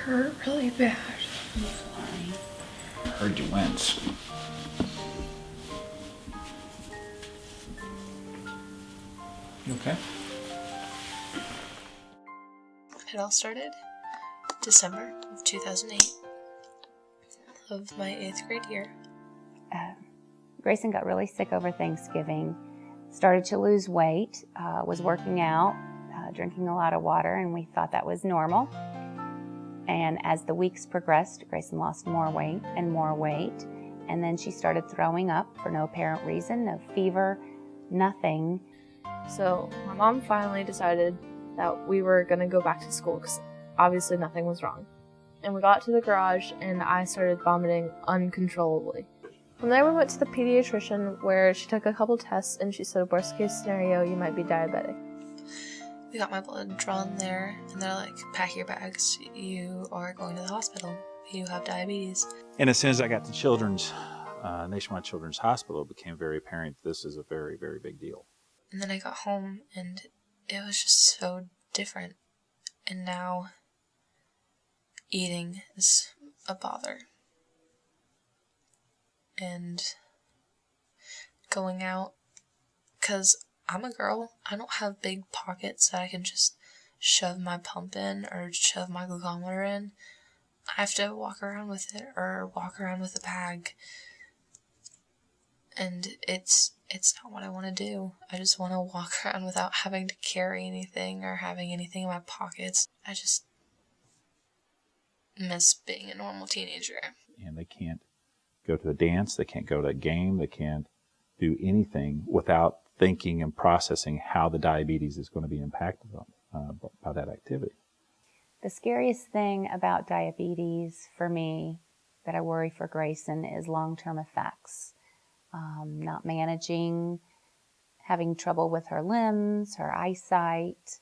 hurt really bad. I'm sorry. I heard you wince. You okay? It all started December of 2008 of my 8th grade year. Grayson got really sick over Thanksgiving, started to lose weight, was working out, drinking a lot of water, and we thought that was normal. And as the weeks progressed, Grayson lost more weight, and then she started throwing up for no apparent reason, no fever, nothing. So my mom finally decided that we were going to go back to school because obviously nothing was wrong. And we got to the garage and I started vomiting uncontrollably. From there we went to the pediatrician where she took a couple tests and she said, worst case scenario, you might be diabetic. We got my blood drawn there, and they're like, pack your bags, you are going to the hospital, you have diabetes. And as soon as I got to Nationwide Children's Hospital, it became very apparent this is a very, very big deal. And then I got home, and it was just so different. And now, eating is a bother. And going out, because I'm a girl, I don't have big pockets that I can just shove my pump in or shove my glucometer in. I have to walk around with it or walk around with a bag. And it's not what I want to do. I just want to walk around without having to carry anything or having anything in my pockets. I just miss being a normal teenager. And they can't go to a dance, they can't go to a game, they can't do anything without thinking and processing how the diabetes is going to be impacted by that activity. The scariest thing about diabetes for me that I worry for Grayson is long-term effects. Not managing, having trouble with her limbs, her eyesight.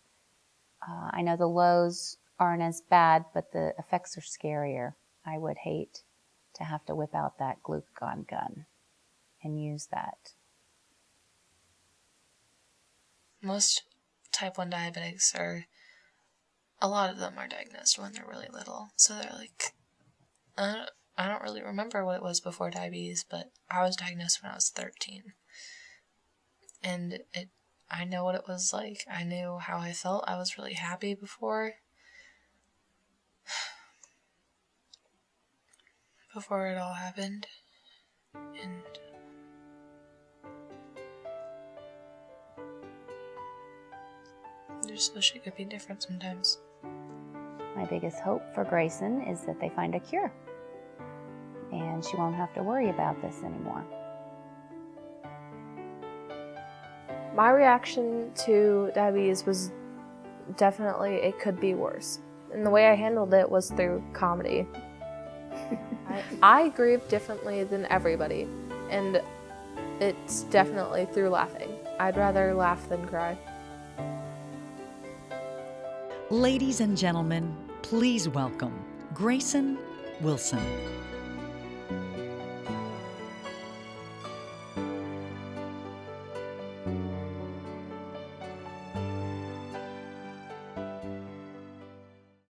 I know the lows aren't as bad, but the effects are scarier. I would hate to have to whip out that glucagon gun and use that. Most type 1 diabetics a lot of them are diagnosed when they're really little. So they're like, I don't really remember what it was before diabetes, but I was diagnosed when I was 13. And I know what it was like. I knew how I felt. I was really happy before it all happened. And I just wish it could be different sometimes. My biggest hope for Grayson is that they find a cure and she won't have to worry about this anymore. My reaction to diabetes was definitely it could be worse. And the way I handled it was through comedy. I grieve differently than everybody, and it's definitely through laughing. I'd rather laugh than cry. Ladies and gentlemen, please welcome Grayson Wilson.